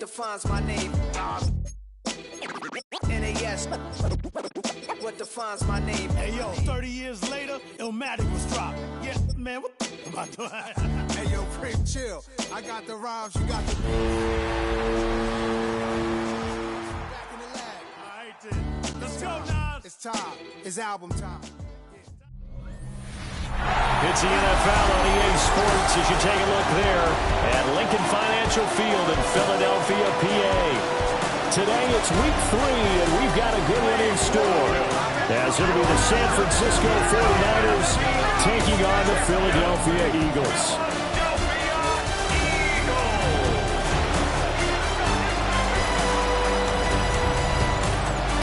defines my name? NAS. What defines my name? Hey, yo, 30 years later, Illmatic was dropped. Yeah, man, what the am I doing? Hey, yo, Prim, chill. I got the rhymes, you got the... Back in the lab. All right, then. Let's go, Nas. It's time. It's album time. It's the NFL on EA Sports as you take a look there at Lincoln Financial Field in Philadelphia, PA. Today it's week 3, and we've got a good one in store. As it'll be the San Francisco 49ers taking on the Philadelphia Eagles.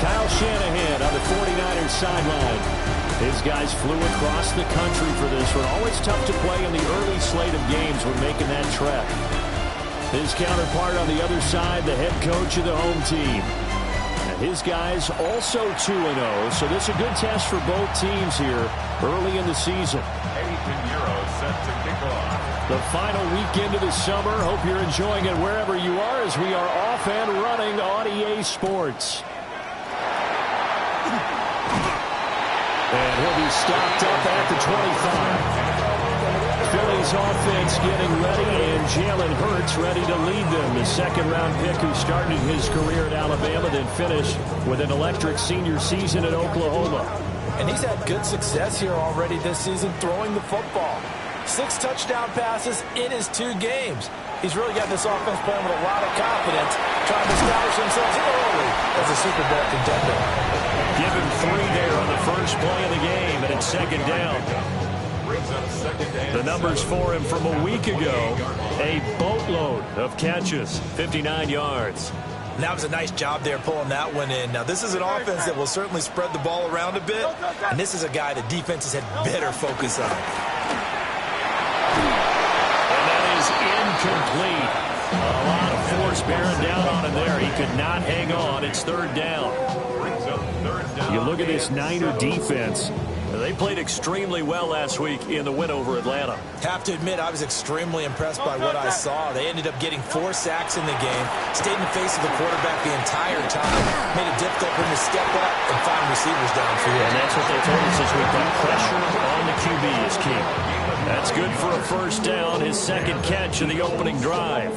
Kyle Shanahan on the 49ers sideline. His guys flew across the country for this one. Always tough to play in the early slate of games when making that trek. His counterpart on the other side, the head coach of the home team. And his guys also 2-0, so this is a good test for both teams here early in the season. 8 euros set to kick off. The final weekend of the summer. Hope you're enjoying it wherever you are as we are off and running on EA Sports. And he'll be stopped up at the 25. Philly's offense getting ready, and Jalen Hurts ready to lead them. The second-round pick who started his career at Alabama, then finished with an electric senior season at Oklahoma. And he's had good success here already this season throwing the football. 6 touchdown passes in his 2 games. He's really got this offense playing with a lot of confidence, trying to establish themselves early as a Super Bowl contender. Give him 3 there on the first play of the game, and it's second down. The numbers for him from a week ago, a boatload of catches, 59 yards. And that was a nice job there pulling that one in. Now, this is an offense that will certainly spread the ball around a bit, and this is a guy the defenses had better focus on. And that is incomplete. A lot of force bearing down on him there. He could not hang on. It's third down. You look at this Niner defense. They played extremely well last week in the win over Atlanta. Have to admit, I was extremely impressed by what I saw. They ended up getting 4 sacks in the game, stayed in the face of the quarterback the entire time, made it difficult for him to step up and find receivers downfield. And that's what they told us this week. That pressure on the QB is key. That's good for a first down, his second catch in the opening drive.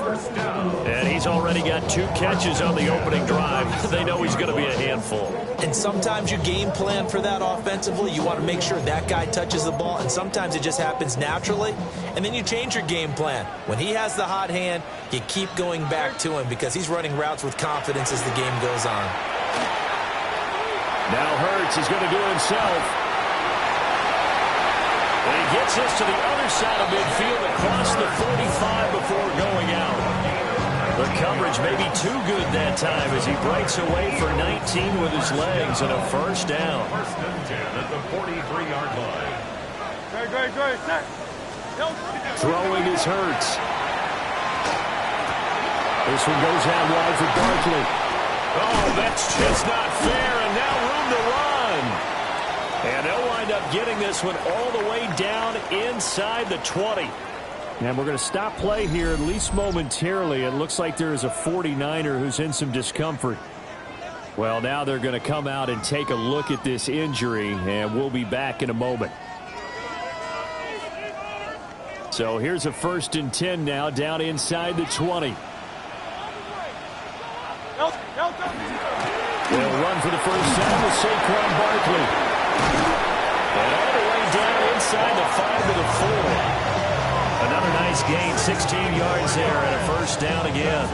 And he's already got 2 catches on the opening drive. They know he's going to be a handful. And sometimes you game plan for that offensively. You want to make sure that guy touches the ball, and sometimes it just happens naturally. And then you change your game plan. When he has the hot hand, you keep going back to him because he's running routes with confidence as the game goes on. Now Hurts is going to do it himself. And he gets this to the other side of midfield across the 45 before going out. The coverage may be too good that time as he breaks away for 19 with his legs and a first down. First and 10 at the 43-yard line. Great. Throwing is Hurts. This one goes out wide for Barkley. Oh, that's just not fair, and now room to run. And they'll wind up getting this one all the way down inside the 20. And we're going to stop play here, at least momentarily. It looks like there is a 49er who's in some discomfort. Well, now they're going to come out and take a look at this injury, and we'll be back in a moment. So here's a 1st and 10 now, down inside the 20. They'll run for the first time with Saquon Barkley. And all the way down inside the 5 to the 4. Another nice gain, 16 yards there, and a first down again.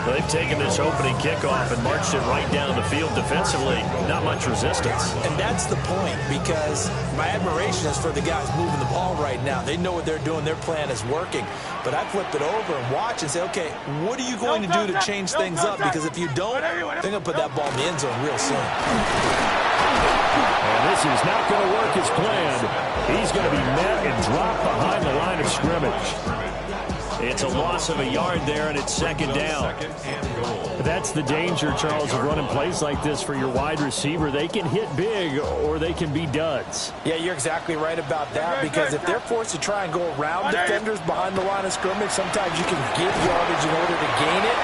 They've taken this opening kickoff and marched it right down the field defensively. Not much resistance. And that's the point, because my admiration is for the guys moving the ball right now. They know what they're doing. Their plan is working. But I flip it over and watch and say, okay, what are you going to do to change things up? Because if you don't, they're going to put that ball in the end zone real soon. And this is not going to work as planned. He's going to be met and dropped behind the line of scrimmage. It's a loss of a yard there, and it's second down. Second and goal. That's the danger, Charles, of running plays like this for your wide receiver. They can hit big or they can be duds. Yeah, you're exactly right about that, because if they're forced to try and go around defenders behind the line of scrimmage, sometimes you can give yardage in order to gain it.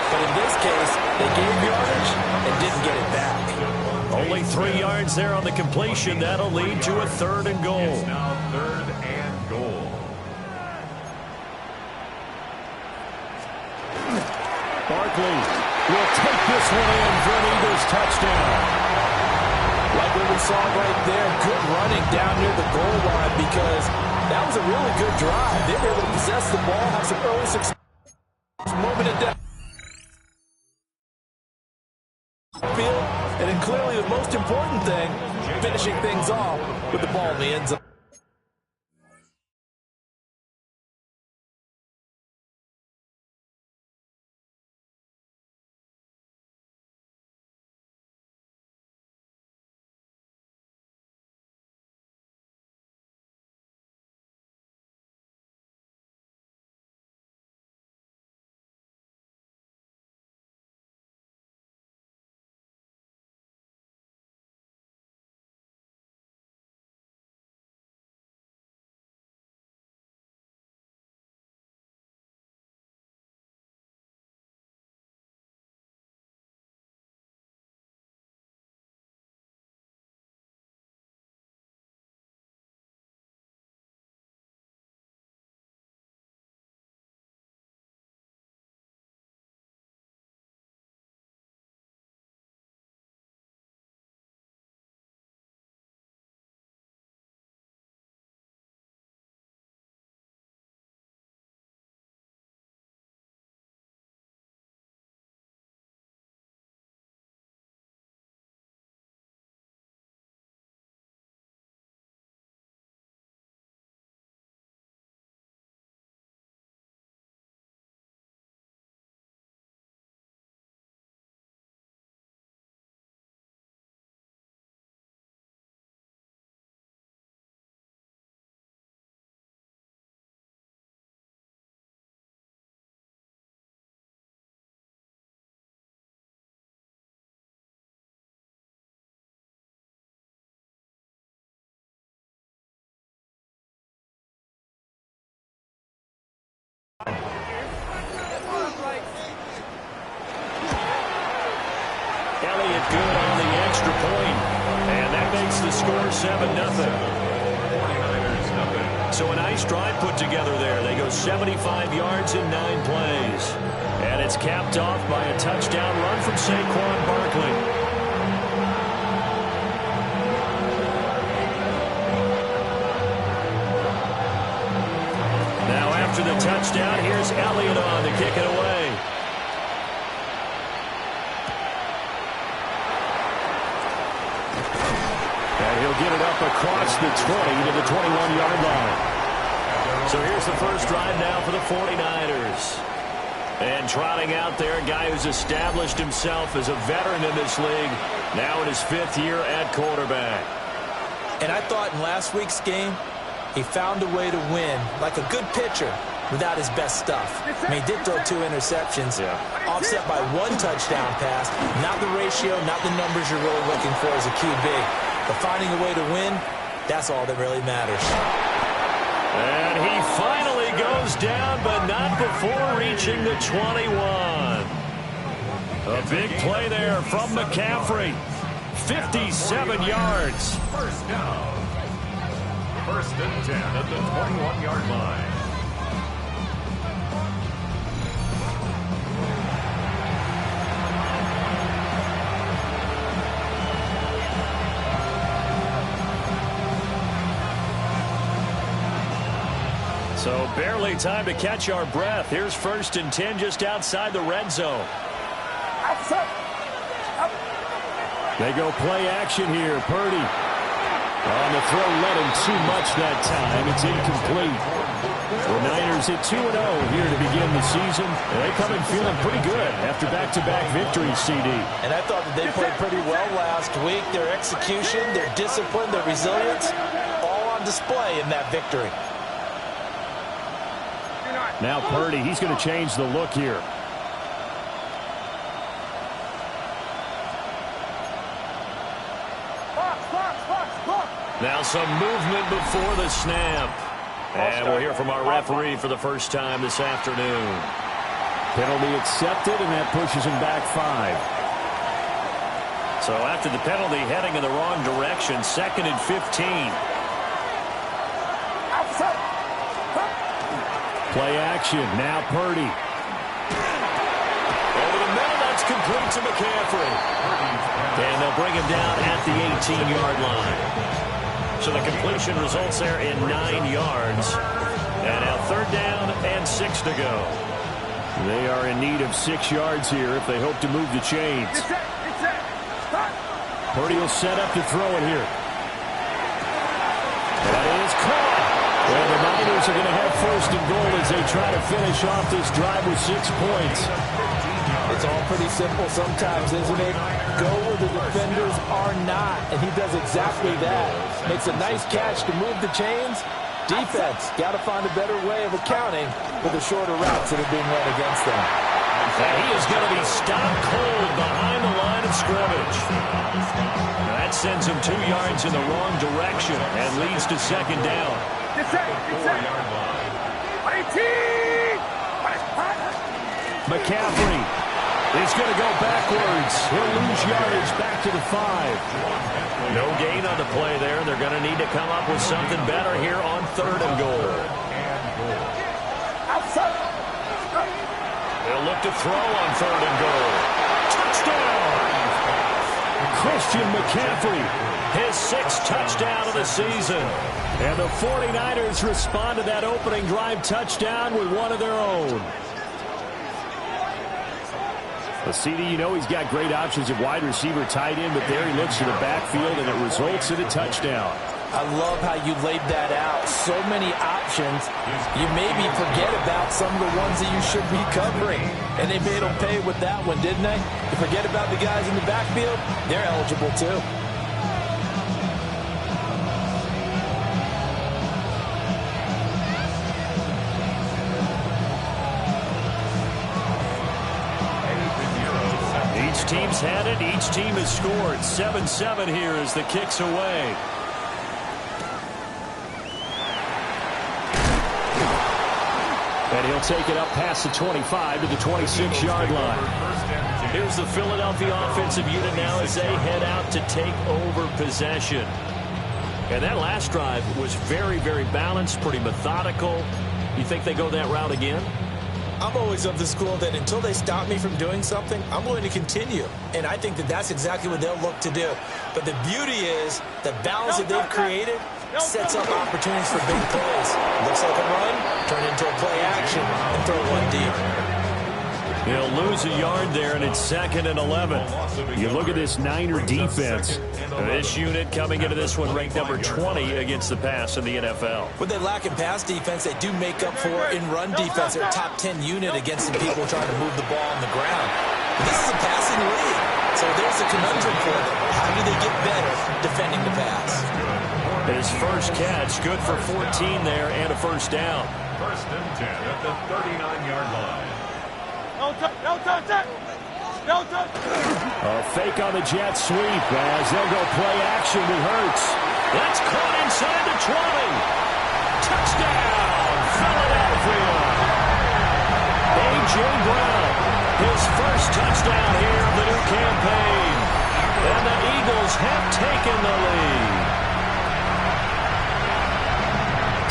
But in this case, they gave yardage and didn't get it back. Only 3 yards there on the completion. That'll lead to a 3rd and goal. It's now 3rd and goal. Barkley will take this one in for an Eagles touchdown. Like what we saw right there, good running down near the goal line, because that was a really good drive. They were able to possess the ball, have some early success, moving it down field, and then clearly the most important thing, finishing things off with the ball in the end zone. Elliott good on the extra point, and that makes the score 7-0. 49ers nothing. So a nice drive put together there. They go 75 yards in 9 plays. And it's capped off by a touchdown run from Saquon Barkley. Now after the touchdown, here's Elliott on to kick it away. And he'll get it up across the 20 to the 21-yard line. So here's the first drive now for the 49ers. And trotting out there, a guy who's established himself as a veteran in this league, now in his 5th year at quarterback. And I thought in last week's game, he found a way to win, like a good pitcher, without his best stuff. I mean, he did throw 2 interceptions, offset by 1 touchdown pass. Not the ratio, not the numbers you're really looking for as a QB. But finding a way to win, that's all that really matters. And he finally goes down, but not before reaching the 21. A big play there from McCaffrey. 57 yards. First down. 1st and 10 at the 21-yard line. So barely time to catch our breath. Here's 1st and 10 just outside the red zone. They go play action here. Purdy on the throw, led him too much that time. It's incomplete. The Niners at 2-0 here to begin the season. They come in feeling pretty good after back-to-back victories, CD. And I thought that they played pretty well last week. Their execution, their discipline, their resilience, all on display in that victory. Now Purdy, he's going to change the look here. Now some movement before the snap. And we'll hear from our referee for the first time this afternoon. Penalty accepted, and that pushes him back 5. So after the penalty, heading in the wrong direction, 2nd and 15. Play action. Now Purdy. Over the middle, that's complete to McCaffrey. And they'll bring him down at the 18-yard line. So the completion results there in 9 yards. And now 3rd down and 6 to go. They are in need of 6 yards here if they hope to move the chains. Purdy will set up to throw it here. That is caught. Well, the Niners are going to have 1st and goal as they try to finish off this drive with 6 points. It's all pretty simple sometimes, isn't it? Go where the defenders are not, and he does exactly that. Makes a nice catch to move the chains. Defense, got to find a better way of accounting for the shorter routes that are being run against them. And he is going to be stopped cold behind the line of scrimmage. Now that sends him 2 yards in the wrong direction and leads to 2nd down. McCaffrey is going to go backwards. He'll lose yardage back to the 5. No gain on the play there. They're going to need to come up with something better here on 3rd and goal. They'll look to throw on 3rd and goal. Touchdown! Christian McCaffrey, his 6th touchdown of the season. And the 49ers respond to that opening drive touchdown with one of their own. The CD, you know he's got great options at wide receiver, tight end, but there he looks to the backfield, and it results in a touchdown. I love how you laid that out. So many options. You maybe forget about some of the ones that you should be covering. And they made them pay with that one, didn't they? You forget about the guys in the backfield, they're eligible too. Each team's had it. Each team has scored. 7-7 here as the kick's away. And he'll take it up past the 25 to the 26-yard line. Here's the Philadelphia offensive unit now as they head out to take over possession. And that last drive was very, very balanced, pretty methodical. You think they go that route again? I'm always of the school that until they stop me from doing something, I'm going to continue. And I think that that's exactly what they'll look to do. But the beauty is the balance that they've created sets up opportunities for big plays. Looks like a run, turn into a play action, and throw one deep. They'll lose a yard there, and it's 2nd and 11. You look at this Niner defense. This unit coming into this one ranked number 20 against the pass in the NFL. When they lack in pass defense, they do make up for in run defense. They're a top 10 unit against the people trying to move the ball on the ground. But this is a passing league, so there's a conundrum for them. How do they get better defending the pass? His first catch, good for 14 there and a 1st down. 1st and 10 at the 39-yard line. A fake on the jet sweep as they'll go play action with Hurts. That's caught inside the 20. Touchdown, Philadelphia. A.J. Brown, his first touchdown here of the new campaign. And the Eagles have taken the lead.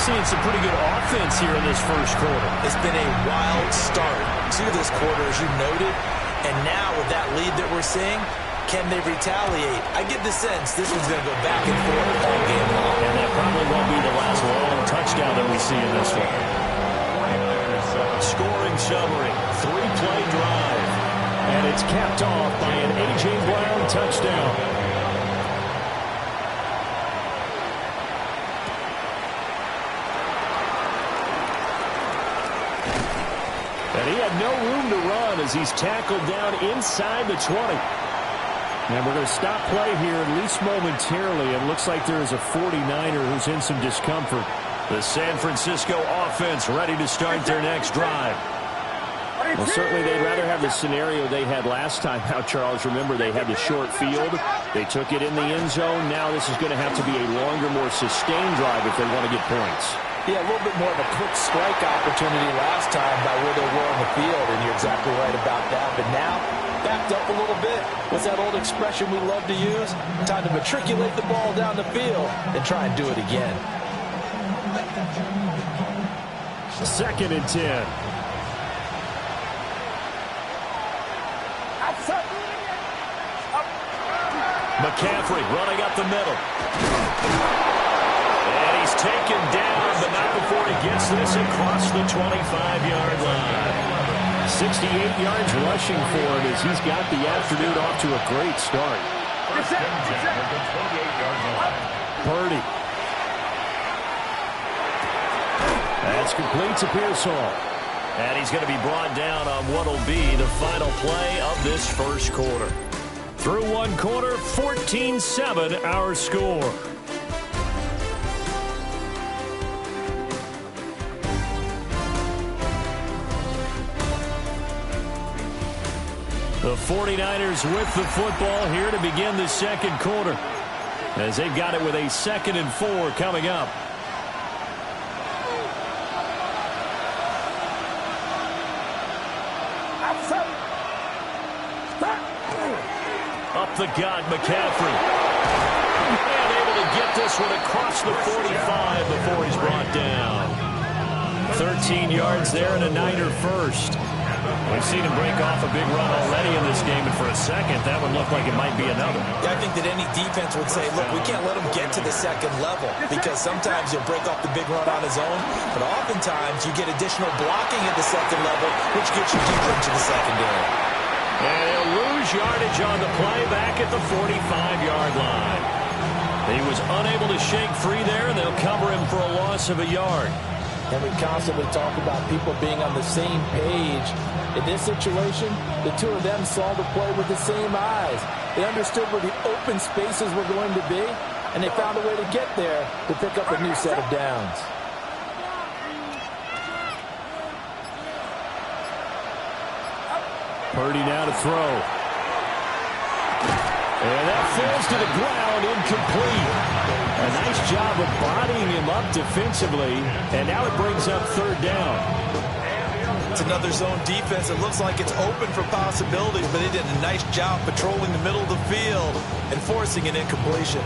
Seeing some pretty good offense here in this first quarter. It's been a wild start to this quarter, as you noted. And now with that lead that we're seeing, can they retaliate? I get the sense this one's going to go back and forth all game long. And that probably won't be the last long touchdown that we see in this one. Scoring summary, 3-play drive. And it's capped off by an A.J. Brown touchdown. And he had no room to run as he's tackled down inside the 20. And we're going to stop play here, at least momentarily. It looks like there is a 49er who's in some discomfort. The San Francisco offense ready to start their next drive. Well, certainly they'd rather have the scenario they had last time out, Charles. Remember, they had the short field. They took it in the end zone. Now this is going to have to be a longer, more sustained drive if they want to get points. Yeah, a little bit more of a quick strike opportunity last time by where they were on the field, and you're exactly right about that. But now, backed up a little bit. What's that old expression we love to use? Time to matriculate the ball down the field and try and do it again. 2nd and 10. McCaffrey running up the middle. And he's taken down, but not before he gets this across the 25-yard line. 68 yards rushing for him as he's got the afternoon off to a great start. Purdy. That's complete to Pearsall. And he's going to be brought down on what will be the final play of this first quarter. Through one quarter, 14-7 our score. The 49ers with the football here to begin the second quarter, as they've got it with a 2nd and 4 coming up. Up the gut, McCaffrey. And able to get this one across the 45 before he's brought down. 13 yards there and a Niner first. We've seen him break off a big run already in this game, and for a second, that would look like it might be another. Yeah, I think that any defense would say, look, we can't let him get to the second level, because sometimes he'll break off the big run on his own, but oftentimes you get additional blocking at the second level, which gets you deeper into the secondary. And he'll lose yardage on the play back at the 45-yard line. He was unable to shake free there, and they'll cover him for a loss of a yard. And we constantly talk about people being on the same page. In this situation, the two of them saw the play with the same eyes. They understood where the open spaces were going to be, and they found a way to get there to pick up a new set of downs. Purdy now to throw. And that falls to the ground, incomplete. A nice job of bodying him up defensively, and now it brings up 3rd down. It's another zone defense. It looks like it's open for possibilities, but they did a nice job patrolling the middle of the field and forcing an incompletion.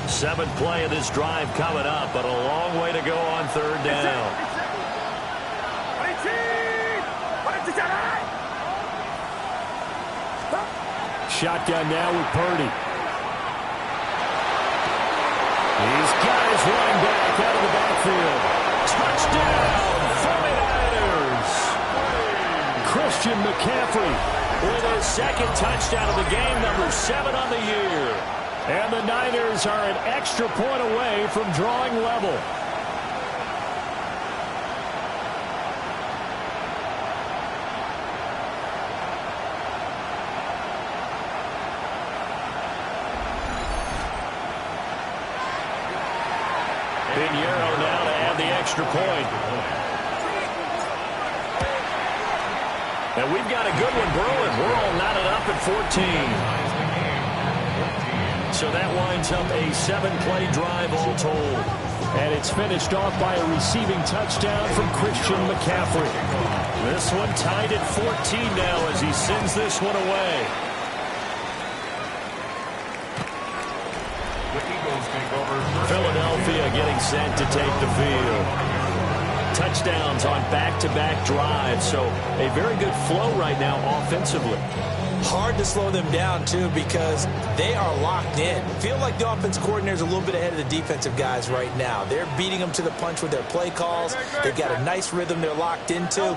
7th play of this drive coming up, but a long way to go on 3rd down. Shotgun now with Purdy. He's got his running back out of the backfield. Touchdown, 49ers. Christian McCaffrey with his 2nd touchdown of the game, number 7 on the year. And the Niners are an extra point away from drawing level. Pinheiro now to add the extra point. And we've got a good one brewing. We're all knotted up at 14. So that winds up a 7-play drive all told. And it's finished off by a receiving touchdown from Christian McCaffrey. This one tied at 14 now as he sends this one away. Philadelphia getting set to take the field. Touchdowns on back-to-back drives, so a very good flow right now offensively. Hard to slow them down, too, because they are locked in. Feel like the offense coordinator is a little bit ahead of the defensive guys right now. They're beating them to the punch with their play calls. They've got a nice rhythm they're locked into.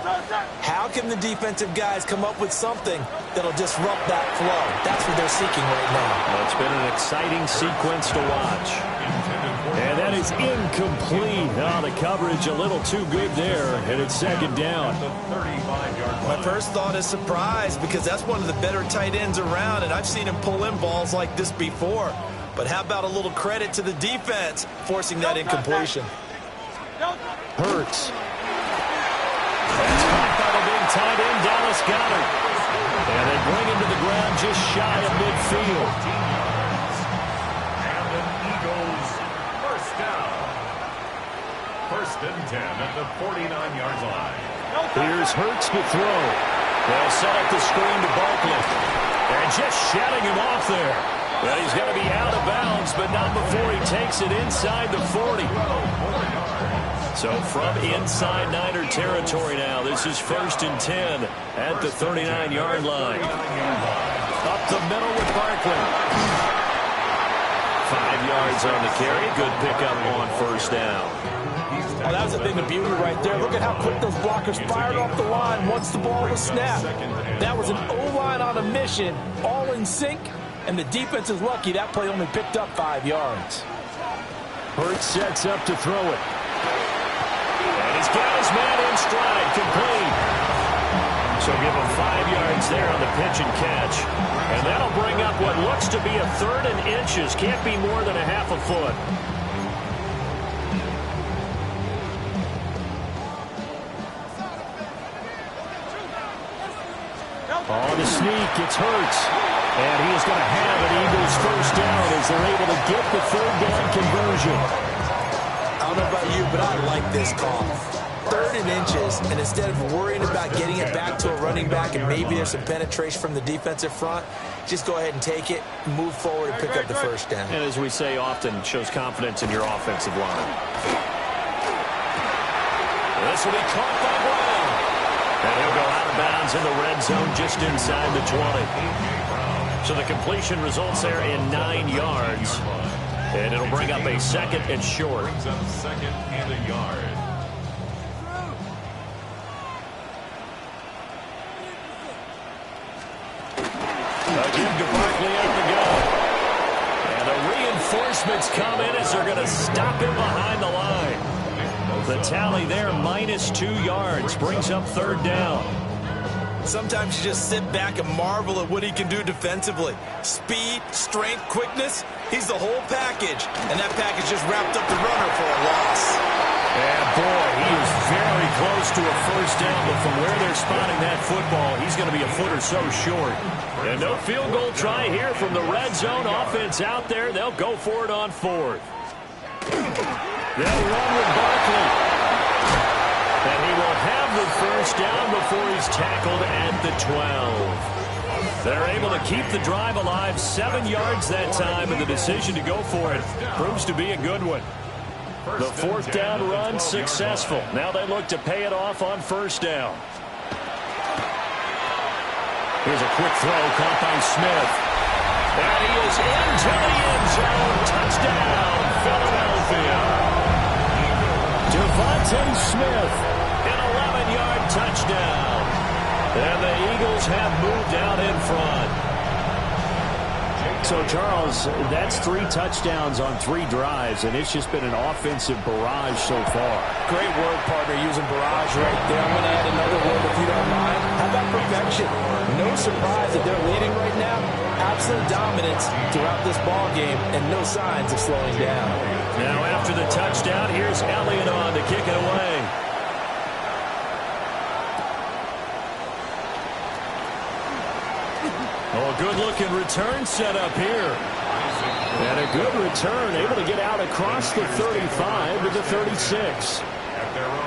How can the defensive guys come up with something that'll disrupt that flow? That's what they're seeking right now. Well, it's been an exciting sequence to watch. And that is incomplete. Oh, the coverage a little too good there, and it's 2nd down. My first thought is surprise, because that's one of the better tight ends around, and I've seen him pull in balls like this before. But how about a little credit to the defense forcing that incompletion? Hurts. That's caught by the big tight end, Dallas Goedert. And they bring him to the ground just shy of midfield. And an Eagles first down. First and 10 at the 49-yard line. Here's Hurts to throw. They'll set up the screen to Barkley. And just shutting him off there. Well, he's going to be out of bounds, but not before he takes it inside the 40. So from inside Niner territory now, this is first and 10 at the 39-yard line. Up the middle with Barkley. 5 yards on the carry. Good pickup on first down. Oh, that was a thing of beauty right there. Look at how quick those blockers fired off the line once the ball was snapped. That was an O-line on a mission, all in sync, and the defense is lucky that play only picked up 5 yards. Hurts sets up to throw it. And he's got his man in stride, complete. So give him 5 yards there on the pitch and catch. And that'll bring up what looks to be a 3rd and inches. Can't be more than a half a foot. On the sneak, it's Hurts. And he is going to have an Eagles first down as they're able to get the 3rd down conversion. I don't know about you, but I like this call. 3rd and inches, and instead of worrying about getting it back to a running back and maybe there's some penetration from the defensive front, just go ahead and take it, move forward, and pick up the first down. And as we say often, shows confidence in your offensive line. This will be caught by Brown. And he'll go out of bounds in the red zone just inside the 20. So the completion results there in 9 yards. And it'll bring up a 2nd and short. Brings up 2nd and a yard. Again to Barkley at the gun. And the reinforcements come in as they're going to stop him behind the line. The tally there, -2 yards, brings up 3rd down. Sometimes you just sit back and marvel at what he can do defensively. Speed, strength, quickness, he's the whole package. And that package just wrapped up the runner for a loss. And boy, he is very close to a first down, but from where they're spotting that football, he's going to be a foot or so short. And no field goal try here from the red zone offense out there. They'll go for it on 4th. They'll run with Barkley. And he will have the first down before he's tackled at the 12. They're able to keep the drive alive, 7 yards that time, and the decision to go for it proves to be a good one. The 4th down run successful. Now they look to pay it off on first down. Here's a quick throw caught by Smith. And he is into the end zone. Touchdown, Philadelphia. Devontae Smith, an 11-yard touchdown. And the Eagles have moved out in front. So, Charles, that's 3 touchdowns on 3 drives, and it's just been an offensive barrage so far. Great word, partner, using barrage right there. I'm going to add another word if you don't mind. How about perfection? No surprise that they're leading right now. Absolute dominance throughout this ball game and no signs of slowing down. Now after the touchdown, here's Elliott on to kick it away. Oh, a good-looking return set up here. And a good return, able to get out across the 35 to the 36.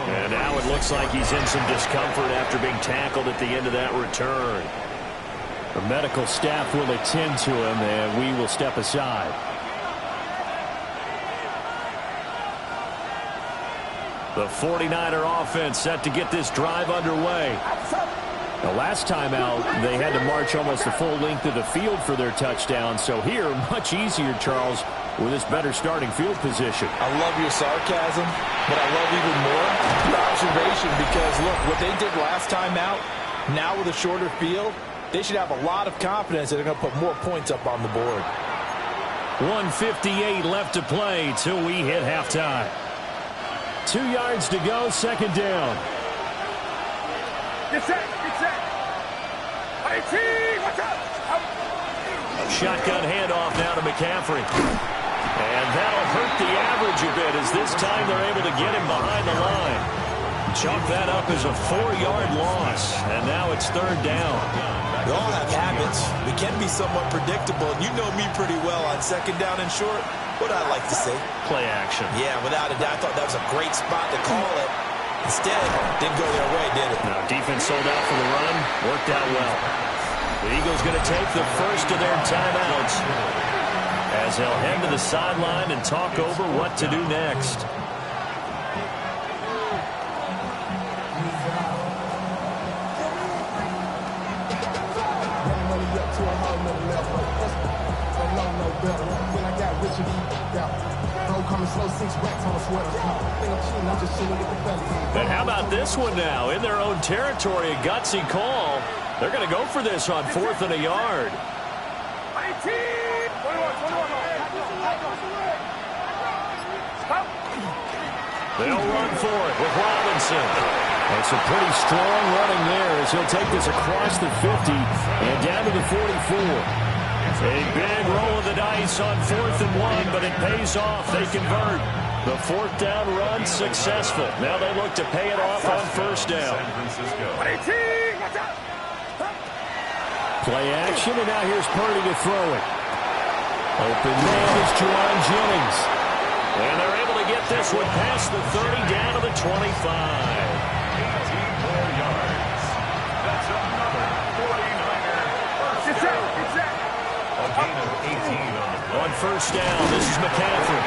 And now it looks like he's in some discomfort after being tackled at the end of that return. The medical staff will attend to him, and we will step aside. The 49er offense set to get this drive underway. The last time out, they had to march almost the full length of the field for their touchdown. So here, much easier, Charles, with this better starting field position. I love your sarcasm, but I love even more your observation because, look, what they did last time out, now with a shorter field, they should have a lot of confidence that they're going to put more points up on the board. 1:58 left to play till we hit halftime. 2 yards to go, 2nd down. Get set, get set. Hey, team, watch out. Shotgun handoff now to McCaffrey. And that'll hurt the average a bit as this time they're able to get him behind the line. Chalk that up as a 4-yard loss, and now it's third down. We all have habits. We can be somewhat predictable, and you know me pretty well on second down and short. What I like to say? Play action. Yeah, without a doubt. I thought that was a great spot to call it. Instead, didn't go their way, did it? No, defense sold out for the run. Worked out well. The Eagles going to take the first of their timeouts as they'll head to the sideline and talk over what to do next. But how about this one now? In their own territory, a gutsy call. They're going to go for this on 4th and a yard. They'll run for it with Robinson. It's a pretty strong running there as he'll take this across the 50 and down to the 44. A big roll of the dice on 4th and 1, but it pays off. They convert. The 4th down run successful. Now they look to pay it off on 1st down. Play action, and now here's Purdy to throw it. Open man is Juwan Jennings. And they're able to get this one past the 30 down to the 25. 84 yards. That's another 49er. First down. A gain of 18 on 1st down. This is McCaffrey.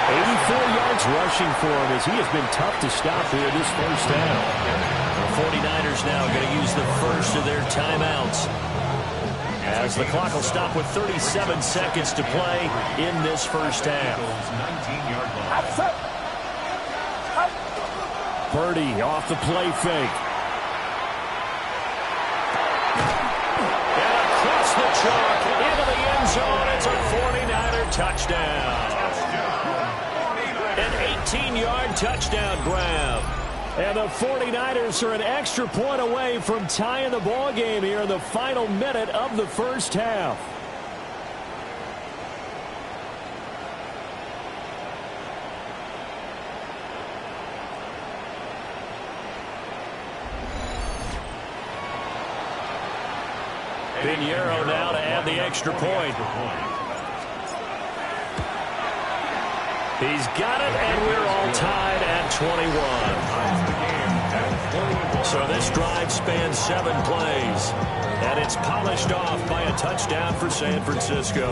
84 yards rushing for him as he has been tough to stop here this first down. The 49ers now going to use the first of their timeouts as the clock will stop with 37 seconds to play in this first half. 19-yard line. Purdy off the play fake. And across the chalk into the end zone. It's a 49er touchdown. An 18-yard touchdown grab. And the 49ers are an extra point away from tying the ball game here in the final minute of the first half. Pinheiro now to add the extra point. He's got it, and we're all tied at 21. So this drive spans 7 plays, and it's polished off by a touchdown for San Francisco.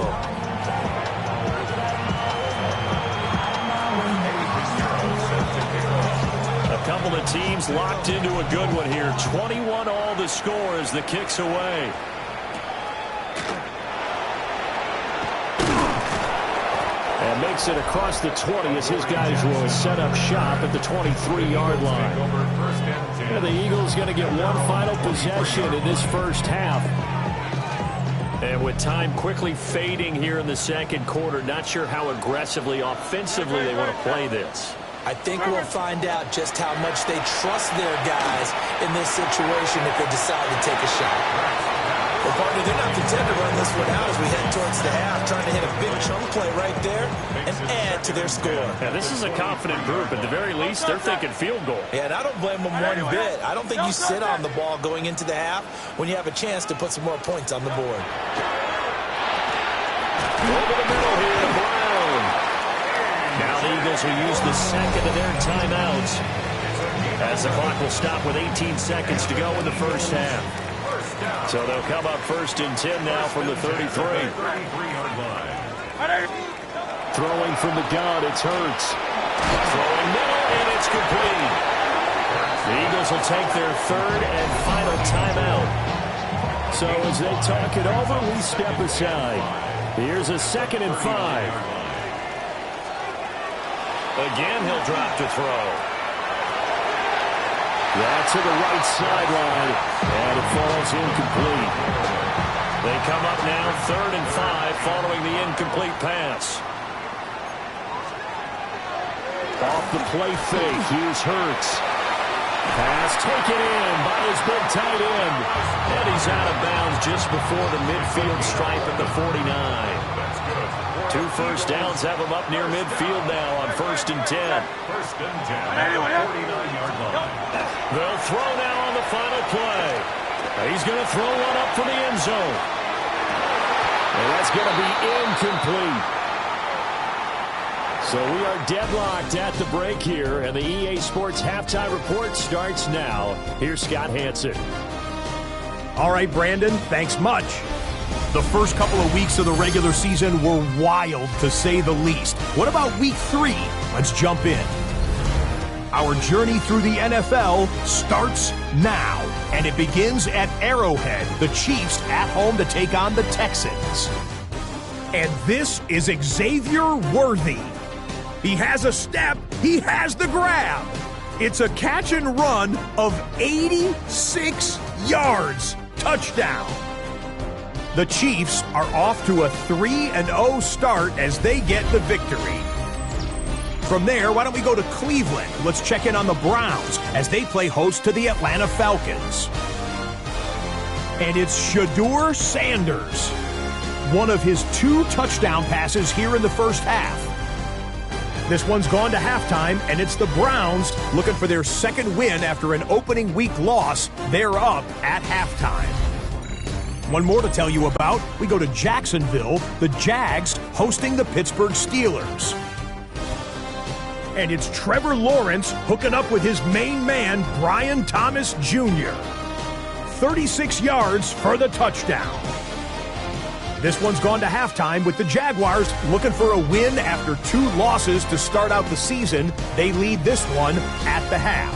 A couple of teams locked into a good one here. 21 all the score as the kick's away. And makes it across the 20 as his guys will set up shop at the 23-yard line. And the Eagles going to get one final possession in this first half. And with time quickly fading here in the second quarter, not sure how aggressively, offensively they want to play this. I think we'll find out just how much they trust their guys in this situation if they decide to take a shot. Well, partner, they're not content to run this one out as we head towards the half, trying to hit a big chunk play right there and add to their score. Yeah, this is a confident group. At the very least, they're thinking field goal. Yeah, and I don't blame them one bit. I don't think you sit on the ball going into the half when you have a chance to put some more points on the board. Over the middle here, Brown. Now the Eagles will use the second of their timeouts as the clock will stop with 18 seconds to go in the first half. So they'll come up 1st and 10 now from the 33. Throwing from the gun, it's Hurts. Throwing middle, and it's complete. The Eagles will take their 3rd and final timeout. So as they talk it over, we step aside. Here's a 2nd and 5. Again, he'll drop to throw. That's to the right sideline, and it falls incomplete. They come up now 3rd and 5 following the incomplete pass. Off the play fake, here's Hurts. Pass taken in by his big tight end. And he's out of bounds just before the midfield stripe at the 49. 2 first downs have him up near midfield now on 1st and 10. 1st and 10 at the 49-yard line. They'll throw now on the final play. He's going to throw one up for the end zone. And that's going to be incomplete. So we are deadlocked at the break here, and the EA Sports Halftime Report starts now. Here's Scott Hansen. All right, Brandon, thanks much. The first couple of weeks of the regular season were wild, to say the least. What about week 3? Let's jump in. Our journey through the NFL starts now, and it begins at Arrowhead, the Chiefs at home to take on the Texans. And this is Xavier Worthy. He has a step, he has the grab. It's a catch and run of 86 yards. Touchdown. The Chiefs are off to a 3-0 start as they get the victory. From there, why don't we go to Cleveland? Let's check in on the Browns as they play host to the Atlanta Falcons. And it's Shedeur Sanders. One of his 2 touchdown passes here in the first half. This one's gone to halftime, and it's the Browns looking for their second win after an opening week loss. They're up at halftime. One more to tell you about. We go to Jacksonville, the Jags hosting the Pittsburgh Steelers. And it's Trevor Lawrence hooking up with his main man, Brian Thomas Jr. 36 yards for the touchdown. This one's gone to halftime with the Jaguars looking for a win after 2 losses to start out the season. They lead this one at the half.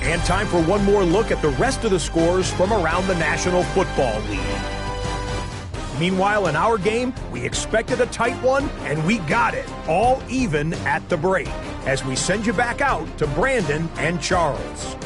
And time for one more look at the rest of the scores from around the National Football League. Meanwhile, in our game, we expected a tight one, and we got it, all even at the break, as we send you back out to Brandon and Charles.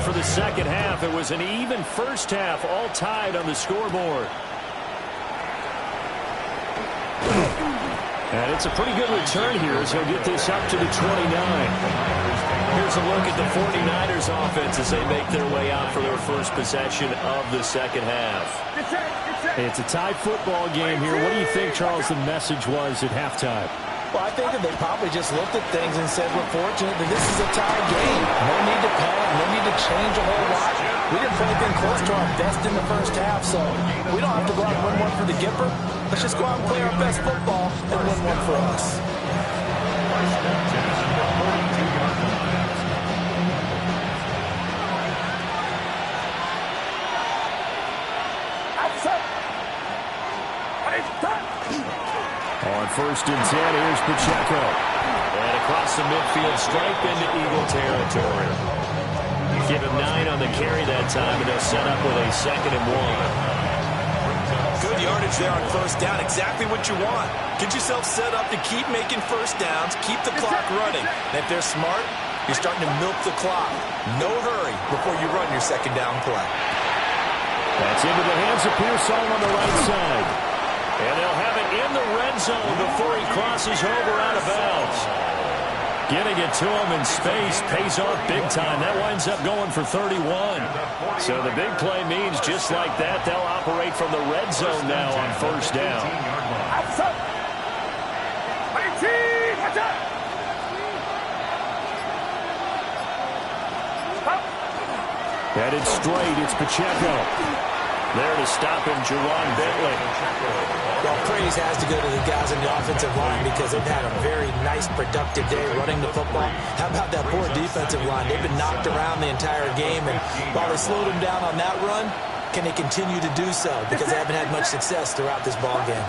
For the second half, it was an even first half, all tied on the scoreboard. And it's a pretty good return here as he'll get this up to the 29. Here's a look at the 49ers offense as they make their way out for their first possession of the second half. It's a tied football game here. What do you think, Charles, the message was at halftime? Well, I think that they probably just looked at things and said, we're fortunate that this is a tied game. No need to panic, no need to change a whole lot. We didn't play anything close to our best in the first half, so we don't have to go out and win one for the Gipper. Let's just go out and play our best football and win one for us. On 1st and 10, here's Pacheco. And across the midfield stripe into Eagle territory. Give him 9 on the carry that time, and they'll set up with a 2nd and 1. Good yardage there on first down. Exactly what you want. Get yourself set up to keep making first downs, keep the clock running. And if they're smart, you're starting to milk the clock. No hurry before you run your second down play. That's into the hands of Pearsall on the right side. And they'll have it in the red zone before he crosses over out of bounds. Getting it to him in space pays off big time. That winds up going for 31. So the big play means just like that, they'll operate from the red zone now on first down. Headed straight, it's Pacheco. There to stop him, Jerron Bentley. Well, praise has to go to the guys in the offensive line because they've had a very nice, productive day running the football. How about that poor defensive line? They've been knocked around the entire game, and while they slowed them down on that run, can they continue to do so? Because they haven't had much success throughout this ball game.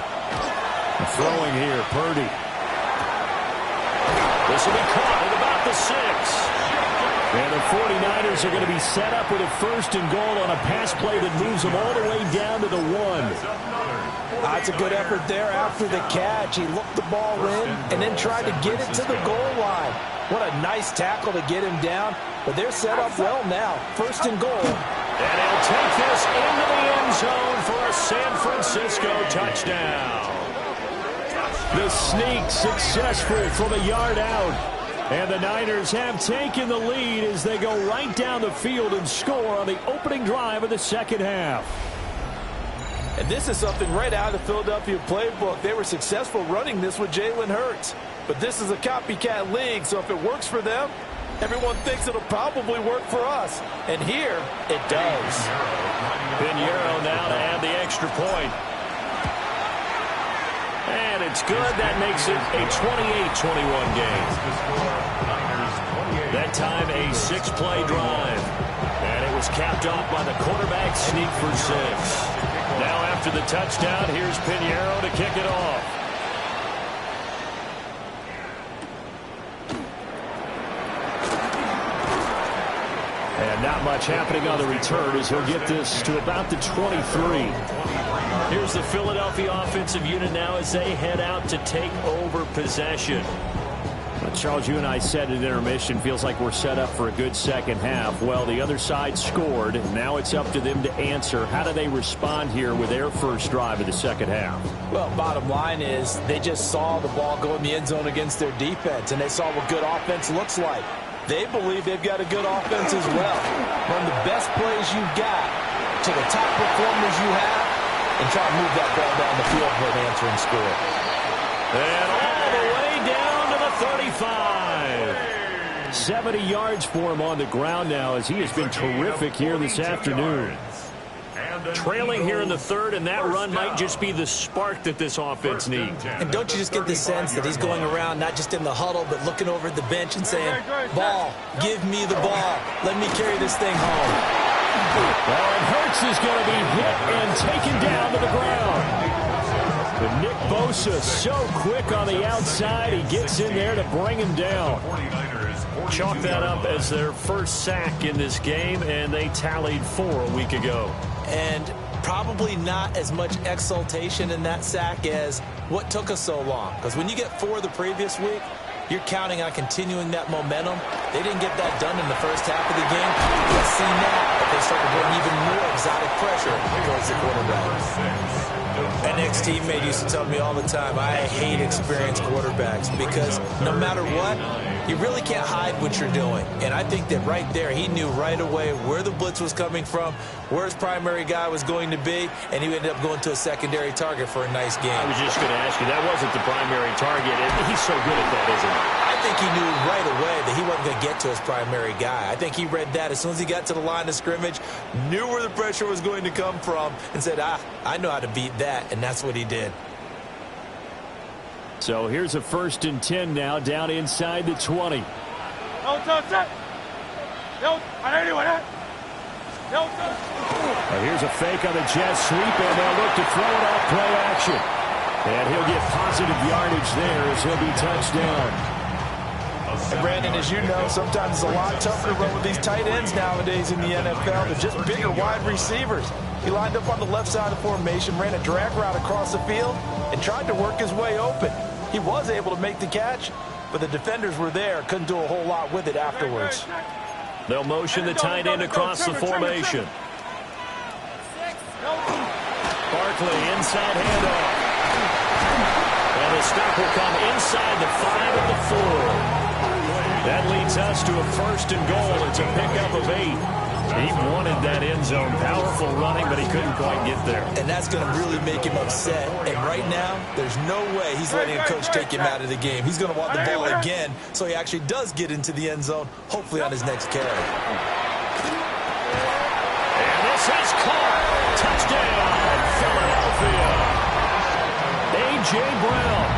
Throwing here, Purdy. This will be caught at about the 6. And the 49ers are going to be set up with a first and goal on a pass play that moves them all the way down to the 1. That's a good effort there after the catch. He looked the ball in and then tried to get it to the goal line. What a nice tackle to get him down. But they're set up well now. First and goal. And he'll take this into the end zone for a San Francisco touchdown. The sneak successful from a yard out. And the Niners have taken the lead as they go right down the field and score on the opening drive of the second half. And this is something right out of the Philadelphia playbook. They were successful running this with Jalen Hurts. But this is a copycat league, so if it works for them, everyone thinks it'll probably work for us. And here, it does. Pinheiro now to add the extra point. And it's good. That makes it a 28-21 game. That time a 6-play drive. And it was capped off by the quarterback sneak for 6. Now after the touchdown, here's Pinheiro to kick it off. And not much happening on the return as he'll get this to about the 23. Here's the Philadelphia offensive unit now as they head out to take over possession. Well, Charles, you and I said at intermission, feels like we're set up for a good second half. Well, the other side scored. Now it's up to them to answer. How do they respond here with their first drive of the second half? Well, bottom line is they just saw the ball go in the end zone against their defense, and they saw what good offense looks like. They believe they've got a good offense as well. Run the best plays you've got to the top performers you have, and try to move that ball down the field for an answering score. And all the way down to the 35. 70 yards for him on the ground now as he has been terrific here this afternoon. Trailing here in the third, and that run might just be the spark that this offense needs. And don't you just get the sense that he's going around not just in the huddle, but looking over at the bench and saying, ball, give me the ball. Let me carry this thing home. Well, and Hurts is going to be hit and taken down to the ground. But Nick Bosa so quick on the outside, he gets in there to bring him down. Chalk that up as their first sack in this game, and they tallied 4 a week ago. And probably not as much exultation in that sack as what took us so long. Because when you get 4 the previous week, you're counting on continuing that momentum. They didn't get that done in the first half of the game. Let's see now if they start to bring even more exotic pressure towards the quarterback. An ex-teammate used to tell me all the time, I hate experienced quarterbacks because no matter what, you really can't hide what you're doing. And I think that right there, he knew right away where the blitz was coming from, where his primary guy was going to be, and he ended up going to a secondary target for a nice game. I was just going to ask you, that wasn't the primary target, and he's so good at that, isn't he? I think he knew right away that he wasn't going to get to his primary guy. I think he read that as soon as he got to the line of scrimmage, knew where the pressure was going to come from, and said, I know how to beat that, and that's what he did. So here's a 1st and 10 now, down inside the 20. Here's a fake on the jet sweep, and they'll look to throw it off play action. And he'll get positive yardage there as he'll be touched down. And Brandon, as you know, sometimes it's a lot tougher to run with these tight ends nowadays in the NFL. They're just bigger wide receivers. He lined up on the left side of the formation, ran a drag route across the field, and tried to work his way open. He was able to make the catch, but the defenders were there, couldn't do a whole lot with it afterwards. They'll motion the tight end across the formation. Barkley, inside handoff. And the stop will come inside the 5 at the 4. That leads us to a 1st and goal. It's a pickup of 8. He wanted that end zone. Powerful running, but he couldn't quite get there. And that's going to really make him upset. And right now, there's no way he's letting a coach take him out of the game. He's going to want the ball again, so he actually does get into the end zone, hopefully on his next carry. And this is caught. Touchdown, Philadelphia. A.J. Brown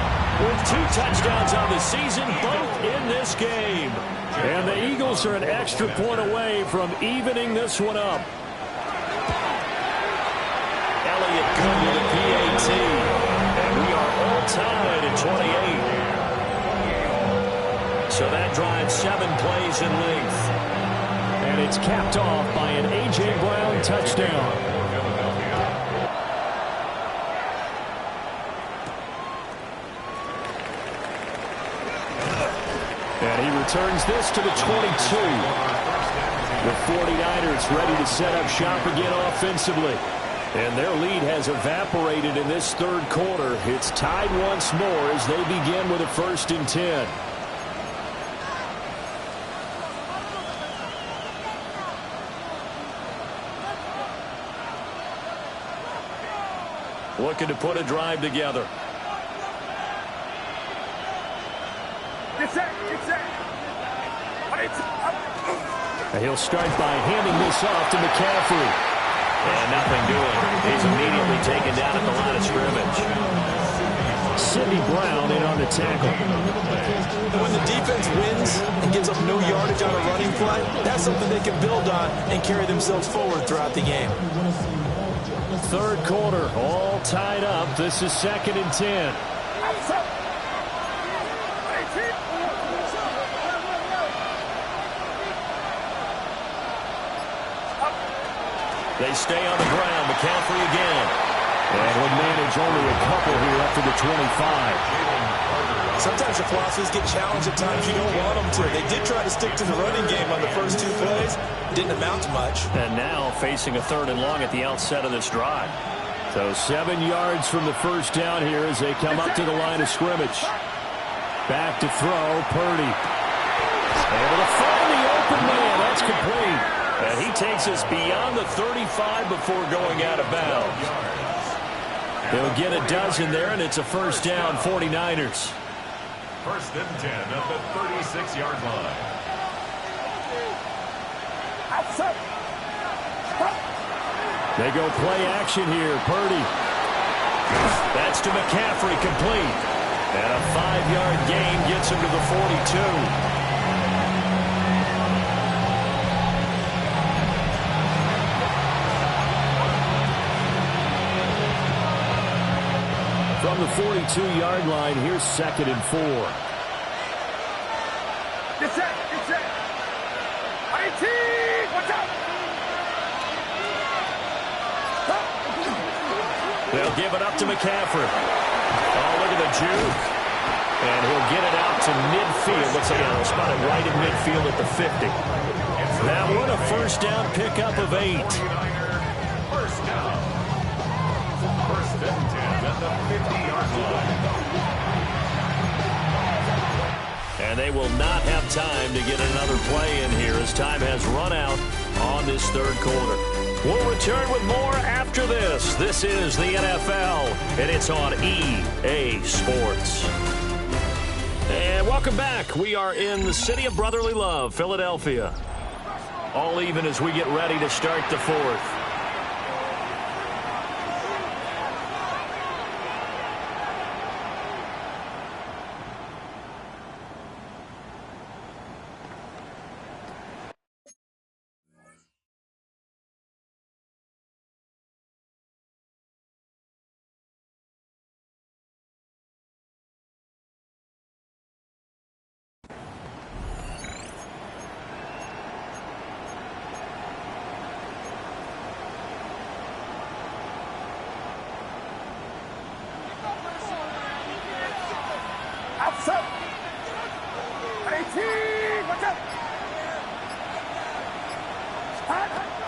with 2 touchdowns on the season, both in this game. And the Eagles are an extra point away from evening this one up. Elliott good with a PAT. And we are all tied at 28. So that drives 7 plays in length. And it's capped off by an A.J. Brown touchdown. And he returns this to the 22. The 49ers ready to set up shop again offensively. And their lead has evaporated in this third quarter. It's tied once more as they begin with a 1st and 10. Looking to put a drive together. And he'll start by handing this off to McCaffrey. And nothing doing. He's immediately taken down at the line of scrimmage. Sidney Brown in on the tackle. When the defense wins and gives up no yardage on a running play, that's something they can build on and carry themselves forward throughout the game. Third quarter, all tied up. This is 2nd and 10. They stay on the ground. McCaffrey again. And he'll manage only a couple here up to the 25. Sometimes your philosophies get challenged at times you don't want them to. They did try to stick to the running game on the first 2 plays. Didn't amount to much. And now facing a 3rd and long at the outset of this drive. So 7 yards from the first down here as they come up to the line of scrimmage. Back to throw, Purdy. Able to find the open man. That's complete. And he takes us beyond the 35 before going out of bounds. They'll get a dozen there, and it's a 1st down, 49ers. 1st and 10 at the 36-yard line. They go play action here. Purdy. That's to McCaffrey, complete. And a 5-yard gain gets him to the 42. From the 42-yard line, here's 2nd and 4. They'll give it up to McCaffrey. Oh, look at the juke. And he'll get it out to midfield. Looks like he'll spot it right in midfield at the 50. That one a 1st down pickup of 8. 1st down. 1st and 10 at the 50-yard line. And they will not have time to get another play in here as time has run out on this third quarter. We'll return with more after this. This is the NFL, and it's on EA Sports. And welcome back. We are in the city of brotherly love, Philadelphia. All even as we get ready to start the 4th.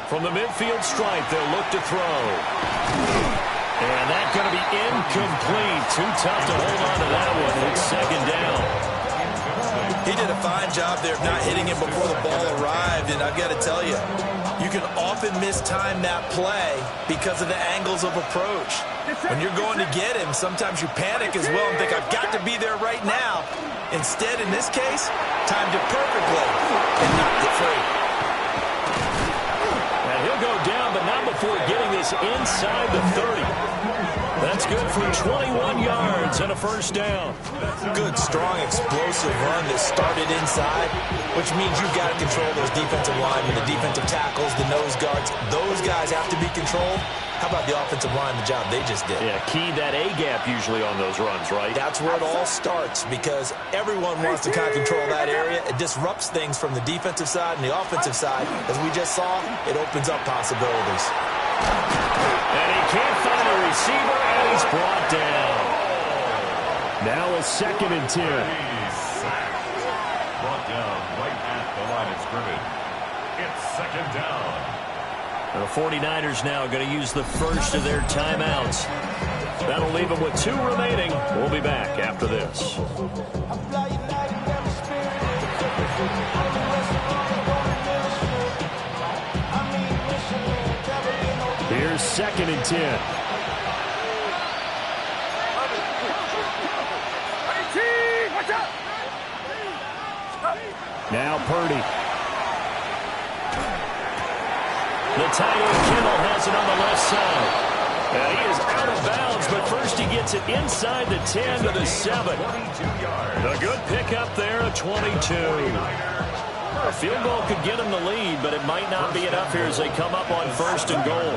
From the midfield stripe, they'll look to throw. And that's going to be incomplete. Too tough to hold on to that one. It's 2nd down. He did a fine job there of not hitting him before the ball arrived. And I've got to tell you, you can often mistime that play because of the angles of approach. When you're going to get him, sometimes you panic as well and think, I've got to be there right now. Instead, in this case, timed it perfectly and knocked it free. And he'll go down, but not before getting this inside the 30. That's good for 21 yards and a first down. Good, strong, explosive run that started inside, which means you've got to control those defensive linemen, the defensive tackles, the nose guards. Those guys have to be controlled. How about the offensive line, the job they just did? Yeah, key that A-gap usually on those runs, right? That's where it all starts because everyone wants to kind of control that area. It disrupts things from the defensive side and the offensive side. As we just saw, it opens up possibilities. And he can't find a receiver, and he's brought down. Now a 2nd and 10. Brought down right at the line of scrimmage. It's 2nd down. The 49ers now going to use the first of their timeouts. That'll leave them with 2 remaining. We'll be back after this. Here's 2nd and 10. Now Purdy. The tight end, Kittle, has it on the left side. He is out of bounds, but first he gets it inside the 10 to the 7. A good pickup there, a 22. A field goal could get him the lead, but it might not be enough here as they come up on 1st and goal.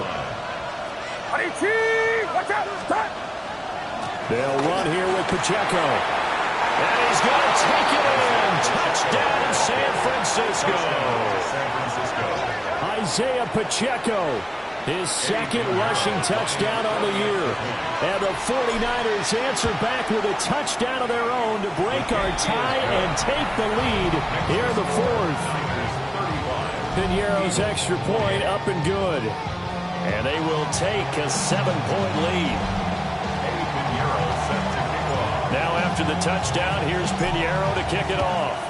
They'll run here with Pacheco. And he's going to take it in. Touchdown, San Francisco. Isaiah Pacheco, his 2nd rushing touchdown on the year. And the 49ers answer back with a touchdown of their own to break our tie and take the lead here in the 4th. Piñeiro's extra point up and good. And they will take a 7-point lead. Now after the touchdown, here's Piñeiro to kick it off.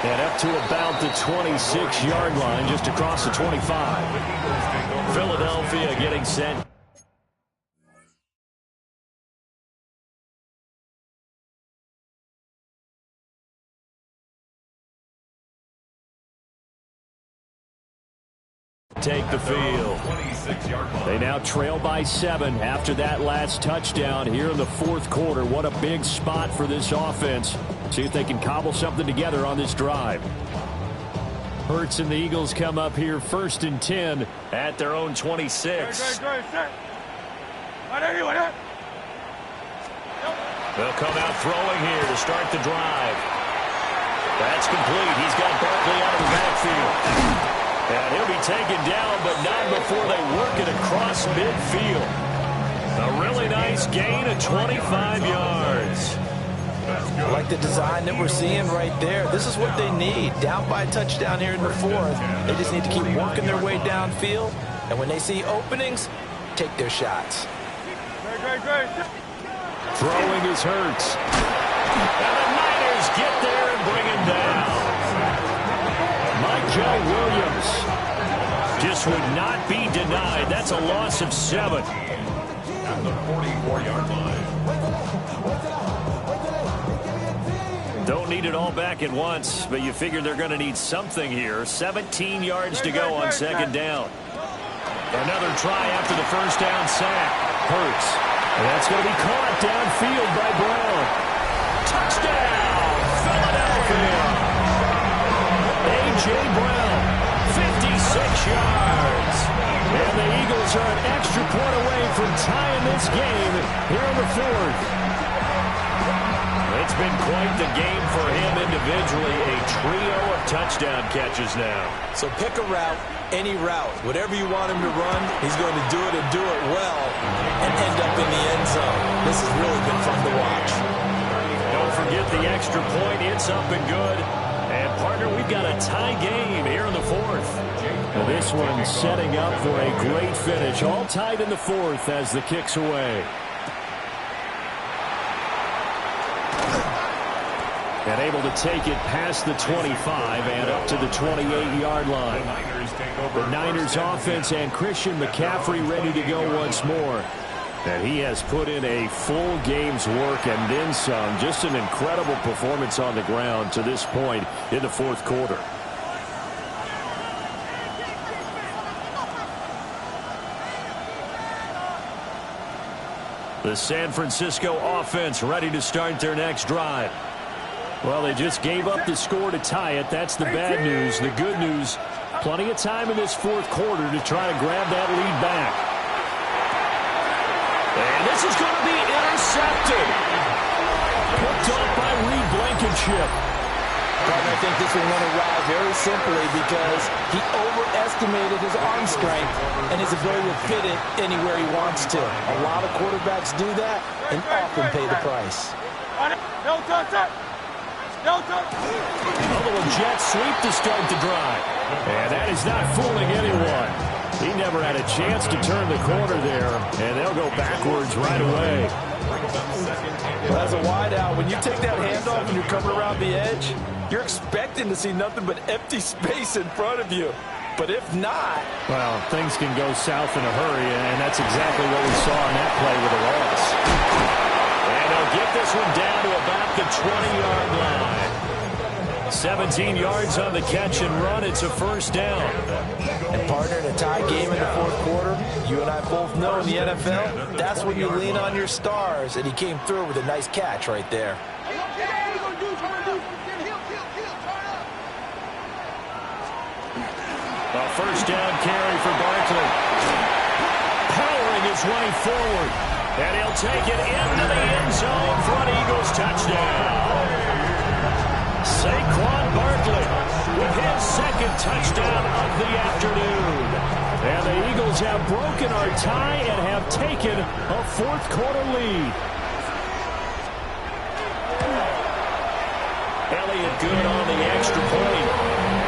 And up to about the 26-yard line, just across the 25. Philadelphia getting set. Take the field. They now trail by 7 after that last touchdown here in the 4th quarter. What a big spot for this offense. See if they can cobble something together on this drive. Hurts and the Eagles come up here 1st and 10 at their own 26. They'll come out throwing here to start the drive. That's complete. He's got Barkley out of the backfield. And he'll be taken down, but not before they work it across midfield. A really nice gain of 25 yards. I like the design that we're seeing right there. This is what they need. Down by a touchdown here in the 4th. They just need to keep working their way downfield. And when they see openings, take their shots. Throwing is Hurts. And the Niners get there and bring him down. Michael Williams just would not be denied. That's a loss of 7. At the 44-yard line. Don't need it all back at once, but you figure they're going to need something here. 17 yards to go on 2nd down. Another try after the first down sack. Hurts. And that's going to be caught downfield by Brown. Touchdown, Philadelphia. A.J. Brown, 56 yards. And the Eagles are an extra point away from tying this game here in the 4th. It's been quite the game for him individually. A trio of touchdown catches now. So pick a route, any route. Whatever you want him to run, he's going to do it and do it well and end up in the end zone. This has really been fun to watch. Don't forget the extra point. It's up and good. And, partner, we've got a tie game here in the 4th. Well, this one setting up for a great finish. All tied in the 4th as the kick's away. And able to take it past the 25 and up to the 28-yard line. The Niners offense and Christian McCaffrey ready to go once more. And he has put in a full game's work and then some. Just an incredible performance on the ground to this point in the 4th quarter. The San Francisco offense ready to start their next drive. Well, they just gave up the score to tie it. That's the bad news. The good news, plenty of time in this fourth quarter to try to grab that lead back. And this is going to be intercepted. Picked off by Reed Blankenship. I think this will run a ride very simply because he overestimated his arm strength and his ability to fit it anywhere he wants to. A lot of quarterbacks do that and often pay the price. A little jet sweep to start the drive. And that is not fooling anyone. He never had a chance to turn the corner there, and they'll go backwards right away. Well, as a wideout, when you take that handoff and you're coming around the edge, you're expecting to see nothing but empty space in front of you. But if not... Well, things can go south in a hurry, and that's exactly what we saw in that play with a loss. And they'll get this one down to about the 20-yard line. 17 yards on the catch and run. It's a first down. And partner, in a tie game in the fourth quarter, you and I both know in the NFL, that's when you lean on your stars. And he came through with a nice catch right there. A first down carry for Barkley. Powering his way forward. And he'll take it into the end zone for an Eagles touchdown. Saquon Barkley with his second touchdown of the afternoon. And the Eagles have broken our tie and have taken a fourth quarter lead. Elliott good on the extra point.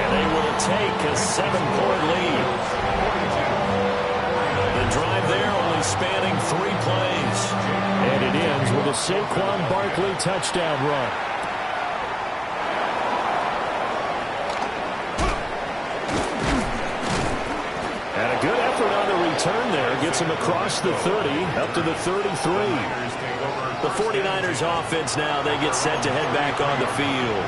And they will take a 7-point lead. The drive there only spanning 3 plays. And it ends with a Saquon Barkley touchdown run. And a good effort on the return there. Gets him across the 30, up to the 33. The 49ers offense now, they get set to head back on the field.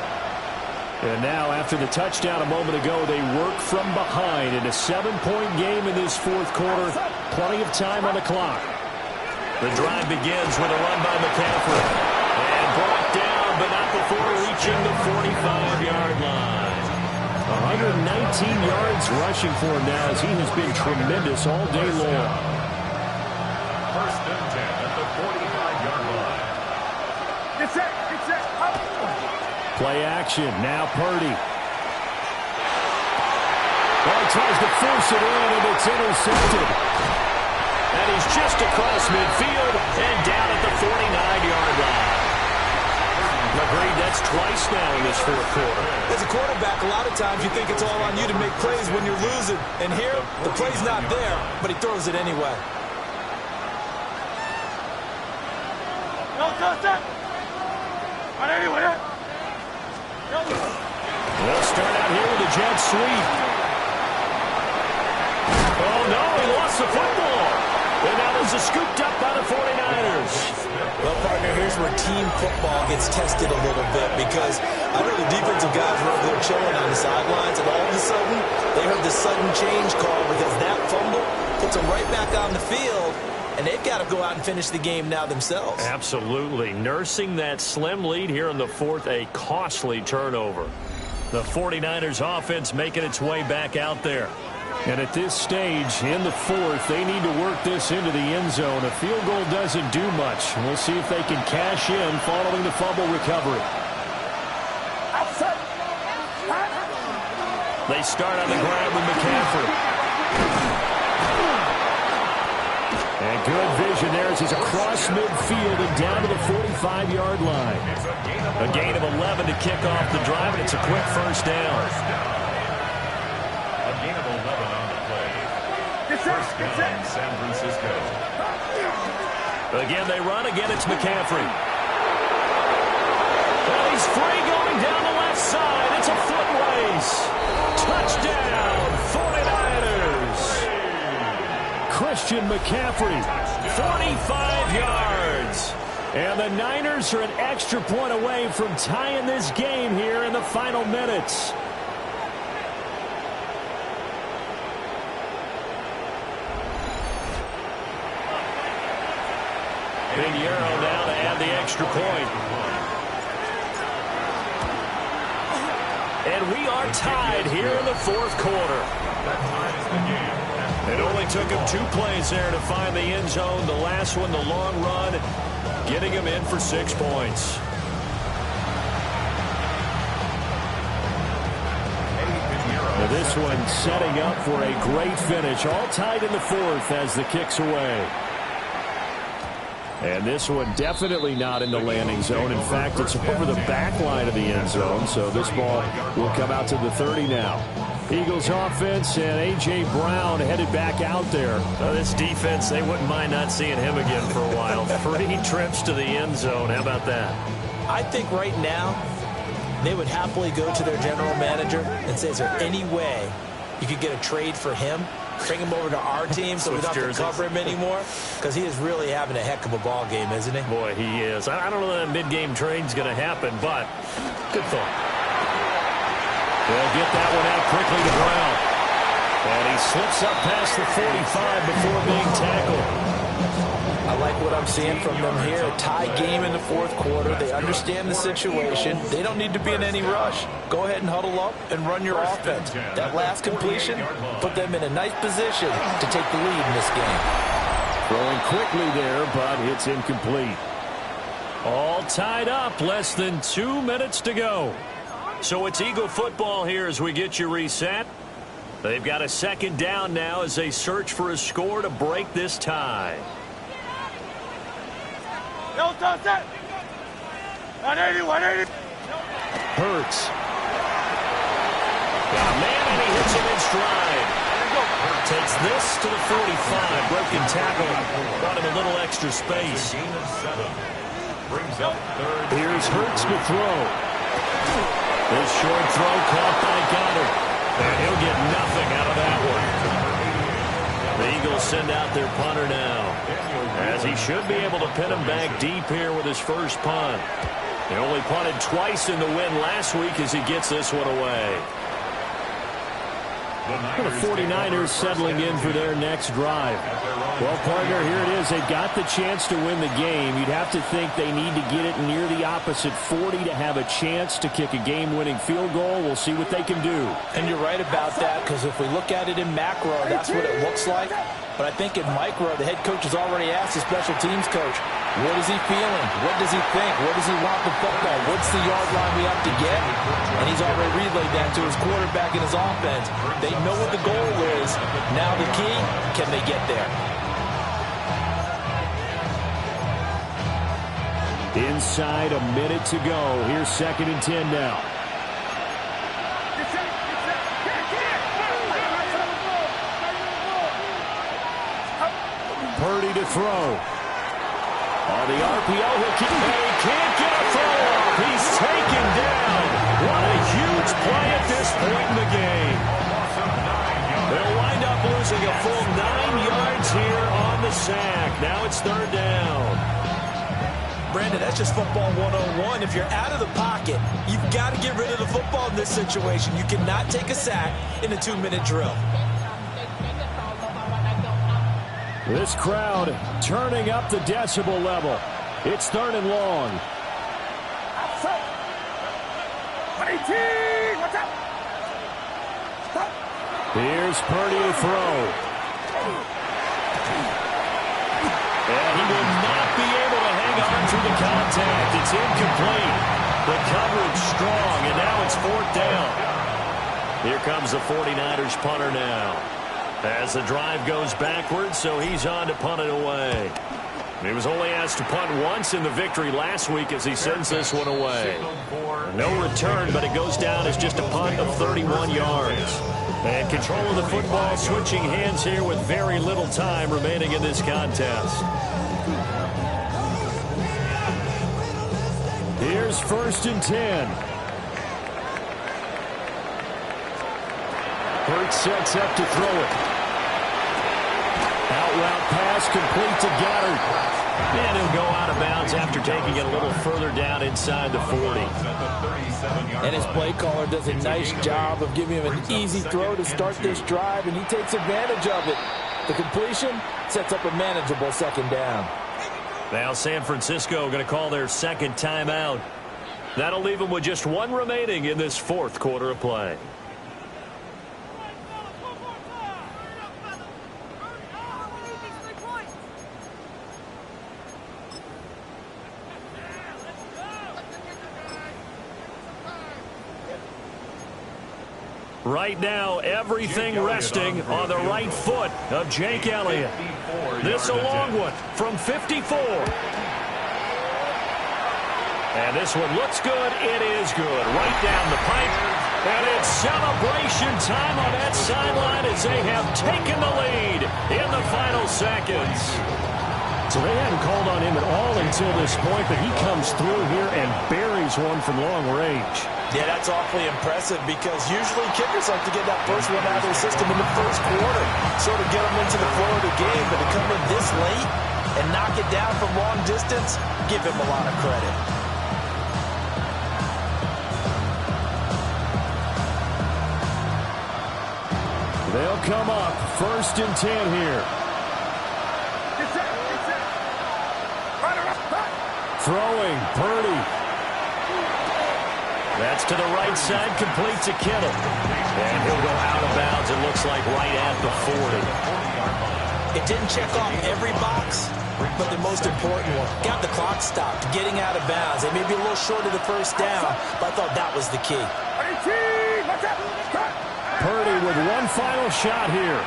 And now, after the touchdown a moment ago, they work from behind in a 7-point game in this fourth quarter. Plenty of time on the clock. The drive begins with a run by McCaffrey. And brought down, but not before reaching the 45-yard line. 119 yards rushing for him now, as he has been tremendous all day long. First and 10 at the 45-yard line. Get set. Play action. Now Purdy. Well, he tries to force it in, and it's intercepted. And he's just across midfield and down at the 49-yard line. Agreed, that's twice now in this fourth quarter. As a quarterback, a lot of times you think it's all on you to make plays when you're losing. And here, the play's not there, but he throws it anyway. They'll start out here with a jet sweep. Oh, no, he lost the football. And now this is scooped up by the 49ers. Well, partner, here's where team football gets tested a little bit because I know the defensive guys were over there chilling on the sidelines, and all of a sudden, they heard the sudden change call because that fumble puts them right back on the field, and they've got to go out and finish the game now themselves. Absolutely. Nursing that slim lead here in the fourth, a costly turnover. The 49ers offense making its way back out there. And at this stage, in the fourth, they need to work this into the end zone. A field goal doesn't do much. We'll see if they can cash in following the fumble recovery. They start on the ground with McCaffrey. And good vision there as he's across midfield and down to the 45-yard line. A gain of 11 to kick off the drive, and it's a quick first down. A gain of 11 on the play. First down, San Francisco. Again, they run. Again, it's McCaffrey. Well, he's free going down the left side. It's a foot race. Touchdown, 49ers. Christian McCaffrey, 45 yards. And the Niners are an extra point away from tying this game here in the final minutes. Pinheiro now to add the extra point. And we are tied here in the fourth quarter. It only took him 2 plays there to find the end zone. The last one, the long run, getting him in for 6 points. Now this one setting up for a great finish. All tied in the fourth as the kick's away. And this one definitely not in the landing zone. In fact, it's over the back line of the end zone. So this ball will come out to the 30 now. Eagles offense and A.J. Brown headed back out there. This defense, they wouldn't mind not seeing him again for a while. 3 trips to the end zone. How about that? I think right now they would happily go to their general manager and say, is there any way you could get a trade for him? Bring him over to our team so we don't have to cover him anymore? Because he is really having a heck of a ball game, isn't he? Boy, he is. I don't know that a mid-game trade's going to happen, but good thought. They'll get that one out quickly to Brown. And he slips up past the 45 before being tackled. I like what I'm seeing from them here. A tie game in the fourth quarter. They understand the situation. They don't need to be in any rush. Go ahead and huddle up and run your offense. That last completion put them in a nice position to take the lead in this game. Throwing quickly there, but it's incomplete. All tied up. Less than 2 minutes to go. So it's Eagle football here as we get you reset. They've got a second down now as they search for a score to break this tie. Hurts. Got a man and he hits him in stride. Takes this to the 45. Broken tackle. Brought him a little extra space. Here's Hurts to throw. This short throw caught by Goddard. And he'll get nothing out of that one. The Eagles send out their punter now, as he should be able to pin him back deep here with his first punt. He only punted twice in the win last week as he gets this one away. The 49ers settling in for their next drive. Well, partner, here it is. They've got the chance to win the game. You'd have to think they need to get it near the opposite 40 to have a chance to kick a game-winning field goal. We'll see what they can do. And you're right about that, because if we look at it in macro, that's what it looks like. But I think in micro, the head coach has already asked the special teams coach, what is he feeling? What does he think? What does he want the football? What's the yard line we have to get? And he's already relayed that to his quarterback and his offense. They know what the goal is. Now the key, can they get there? Inside a minute to go. Here's 2nd and 10 now. Purdy to throw. On the RPO, he'll keep it. He can't get a throw off. He's taken down. What a huge play at this point in the game. They'll wind up losing a full 9 yards here on the sack. Now it's 3rd down. Brandon, that's just football 101. If you're out of the pocket, you've got to get rid of the football in this situation. You cannot take a sack in a 2-minute drill. This crowd turning up the decibel level. It's 3rd and long. Here's Purdy to throw. And he will not be able to hang on through the contact. It's incomplete. The coverage strong, and now it's 4th down. Here comes the 49ers punter now, as the drive goes backwards, so he's on to punt it away. He was only asked to punt once in the victory last week as he sends this one away. No return, but it goes down as just a punt of 31 yards. And control of the football switching hands here with very little time remaining in this contest. Here's 1st and 10. Hurts sets up to throw it. Out route pass complete to Goddard. And he'll go out of bounds after taking it a little further down inside the 40. And his play caller does a nice job of giving him an easy throw to start this drive, and he takes advantage of it. The completion sets up a manageable 2nd down. Now San Francisco going to call their second timeout. That'll leave them with just one remaining in this fourth quarter of play. Right now, everything resting on the right foot of Jake Elliott. This a long one from 54. And this one looks good. It is good. Right down the pipe. And it's celebration time on that sideline as they have taken the lead in the final seconds. So they hadn't called on him at all until this point, but he comes through here and buries one from long range. Yeah, that's awfully impressive because usually kickers like to get that first one out of their system in the first quarter, sort of get them into the flow of the game, but to come in this late and knock it down from long distance, give him a lot of credit. They'll come up 1st and 10 here. Throwing, Purdy. That's to the right side, completes a Kittle. And he'll go out of bounds, it looks like right at the 40. It didn't check off every box, but the most important one. Got the clock stopped, getting out of bounds. They may be a little short of the first down, but I thought that was the key. Purdy with one final shot here.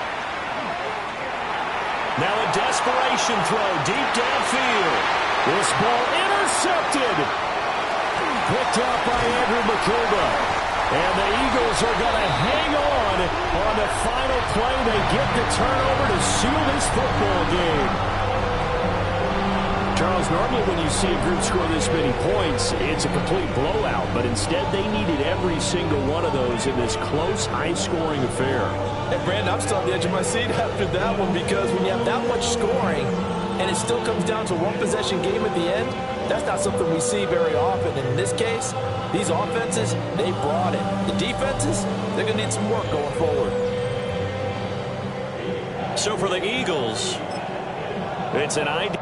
Now a desperation throw deep downfield. This ball intercepted. Picked up by Andrew McCulba. And the Eagles are going to hang on the final play. They get the turnover to seal this football game. Charles, normally when you see a group score this many points, it's a complete blowout. But instead, they needed every single one of those in this close, high-scoring affair. And Brandon, I'm still on the edge of my seat after that one because when you have that much scoring and it still comes down to one possession game at the end, that's not something we see very often. And in this case, these offenses, they brought it. The defenses, they're going to need some work going forward. So for the Eagles, it's an ideal